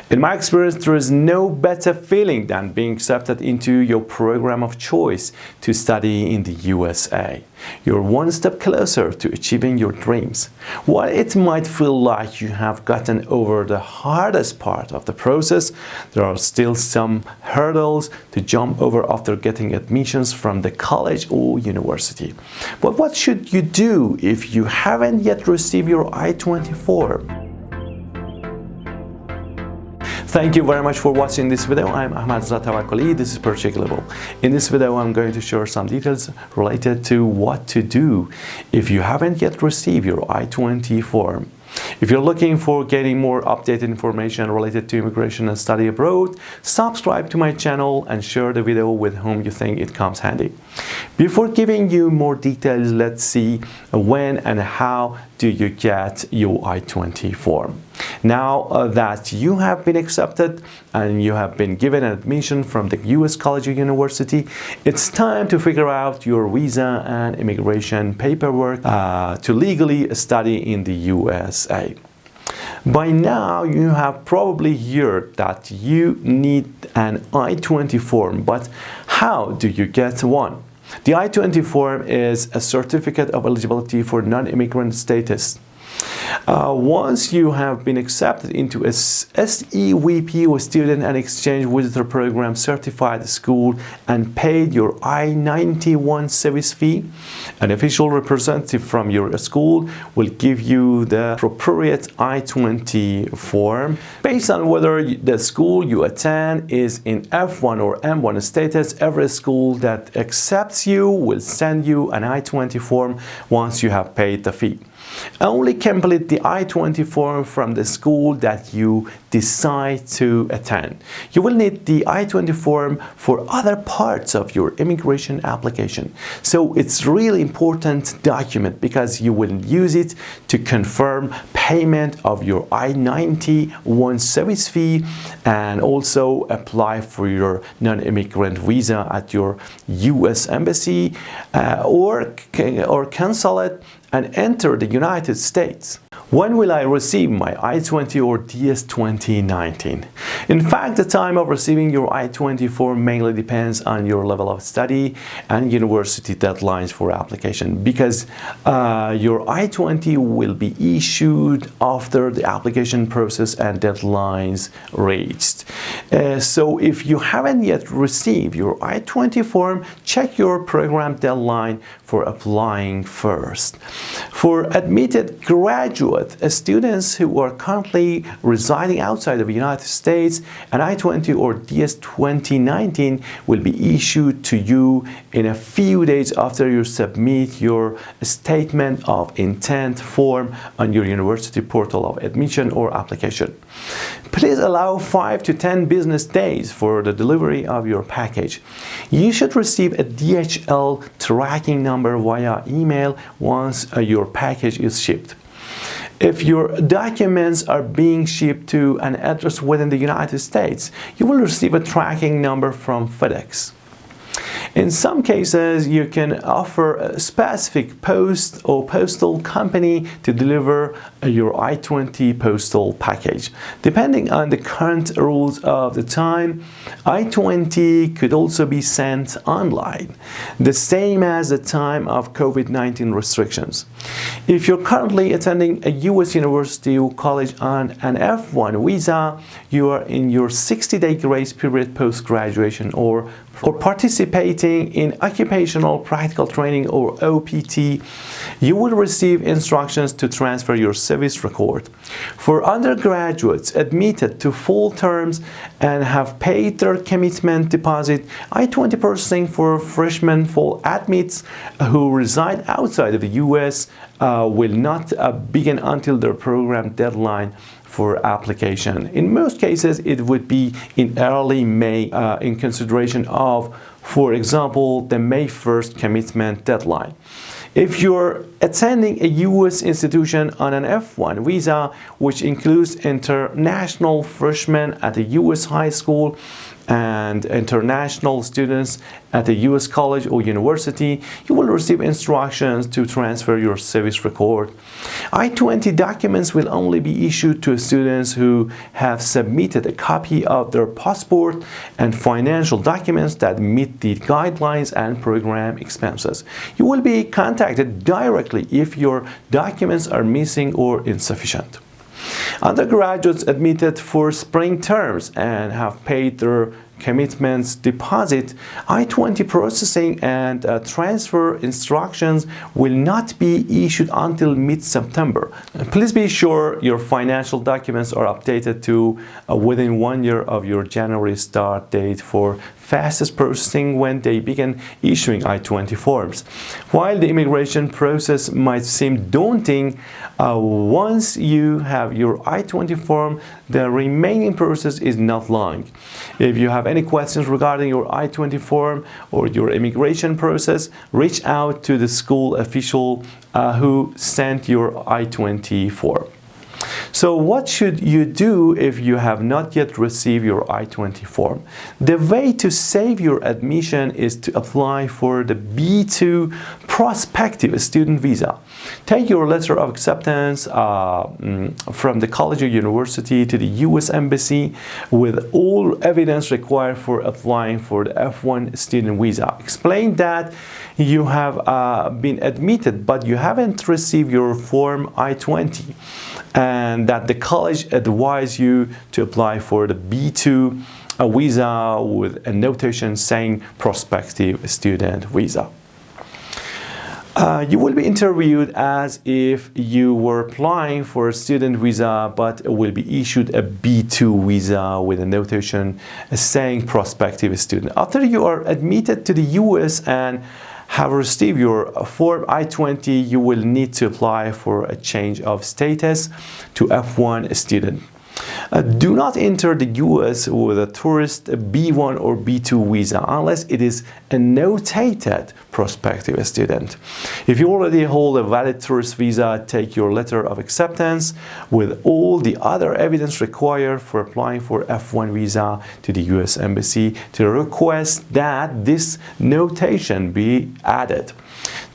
In my experience, there is no better feeling than being accepted into your program of choice to study in the USA. You're one step closer to achieving your dreams. While it might feel like you have gotten over the hardest part of the process, there are still some hurdles to jump over after getting admissions from the college or university. But what should you do if you haven't yet received your I-20 form? Thank you very much for watching this video. I'm Ahmad Tawakkoli. This is Purchase Level. In this video, I'm going to share some details related to what to do if you haven't yet received your I-20 form. If you're looking for getting more updated information related to immigration and study abroad, subscribe to my channel and share the video with whom you think it comes handy. Before giving you more details, let's see when and how do you get your I-20 form. Now that you have been accepted and you have been given an admission from the US college or university, it's time to figure out your visa and immigration paperwork to legally study in the USA. By now, you have probably heard that you need an I-20 form, but how do you get one? The I-20 form is a certificate of eligibility for non-immigrant status. Once you have been accepted into a SEVP or Student and Exchange Visitor Program certified school and paid your I-91 service fee, an official representative from your school will give you the appropriate I-20 form. Based on whether the school you attend is in F1 or M1 status, every school that accepts you will send you an I-20 form once you have paid the fee. Only complete the I-20 form from the school that you decide to attend. You will need the I-20 form for other parts of your immigration application. So it's really important document because you will use it to confirm payment of your I-91 service fee and also apply for your non-immigrant visa at your US embassy or consulate and enter the United States. When will I receive my I-20 or DS 2019? In fact, the time of receiving your I-20 form mainly depends on your level of study and university deadlines for application because your I-20 will be issued after the application process and deadlines reached. So if you haven't yet received your I-20 form, check your program deadline for applying first. For admitted graduate students who are currently residing outside of the United States, an I-20 or DS 2019 will be issued to you in a few days after you submit your statement of intent form on your university portal of admission or application. Please allow 5 to 10 business days for the delivery of your package. You should receive a DHL tracking number via email once your package is shipped. If your documents are being shipped to an address within the United States, you will receive a tracking number from FedEx. In some cases, you can offer a specific post or postal company to deliver your I-20 postal package. Depending on the current rules of the time, I-20 could also be sent online, the same as the time of COVID-19 restrictions. If you're currently attending a US university or college on an F1 visa, you are in your 60-day grace period post-graduation or participating in occupational practical training or OPT, you will receive instructions to transfer your service record. For undergraduates admitted to full terms and have paid their commitment deposit, I-20 processing for freshmen full admits who reside outside of the US will not begin until their program deadline for application. In most cases, it would be in early May in consideration of, for example, the May 1st commitment deadline. If you're attending a U.S. institution on an F1 visa, which includes international freshmen at a U.S. high school, and international students at a U.S. college or university, you will receive instructions to transfer your service record. I-20 documents will only be issued to students who have submitted a copy of their passport and financial documents that meet the guidelines and program expenses. You will be contacted directly if your documents are missing or insufficient. Undergraduates admitted for spring terms and have paid their commitments deposit, I-20 processing and transfer instructions will not be issued until mid-September. Please be sure your financial documents are updated to within 1 year of your January start date for fastest processing when they begin issuing I-20 forms. While the immigration process might seem daunting, once you have your I-20 form, the remaining process is not long. If you have any questions regarding your I-20 form or your immigration process, reach out to the school official who sent your I-20 form. So what should you do if you have not yet received your I-20 form? The way to save your admission is to apply for the B2 prospective student visa. Take your letter of acceptance from the college or university to the U.S. Embassy with all evidence required for applying for the F1 student visa. Explain that you have been admitted but you haven't received your form I-20 and that the college advised you to apply for the B2 visa with a notation saying prospective student visa. You will be interviewed as if you were applying for a student visa, but will be issued a B2 visa with a notation saying prospective student. After you are admitted to the US and have received your form I-20, you will need to apply for a change of status to F1 student. Do not enter the US with a tourist B1 or B2 visa unless it is a notated prospective student. If you already hold a valid tourist visa, take your letter of acceptance with all the other evidence required for applying for F1 visa to the US Embassy to request that this notation be added.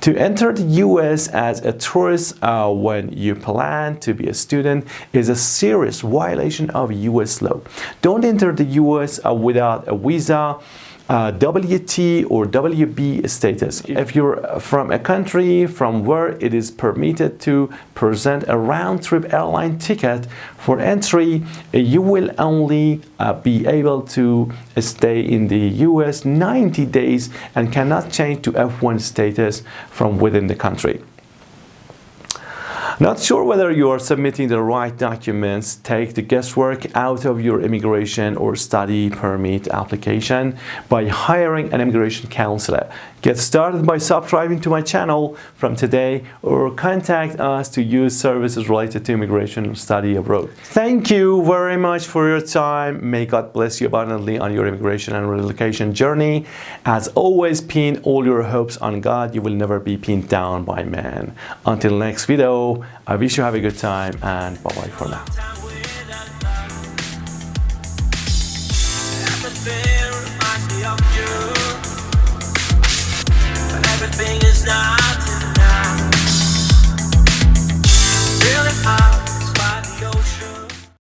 To enter the US as a tourist when you plan to be a student is a serious violation of US law. Don't enter the US without a visa, WT or WB status. If you're from a country from where it is permitted to present a round-trip airline ticket for entry, you will only be able to stay in the US 90 days and cannot change to F1 status from within the country. Not sure whether you are submitting the right documents? Take the guesswork out of your immigration or study permit application by hiring an immigration counselor. Get started by subscribing to my channel from today or contact us to use services related to immigration or study abroad. Thank you very much for your time. May God bless you abundantly on your immigration and relocation journey. As always, pin all your hopes on God. You will never be pinned down by man. Until next video, I wish you have a good time and bye-bye for now. Everything is now.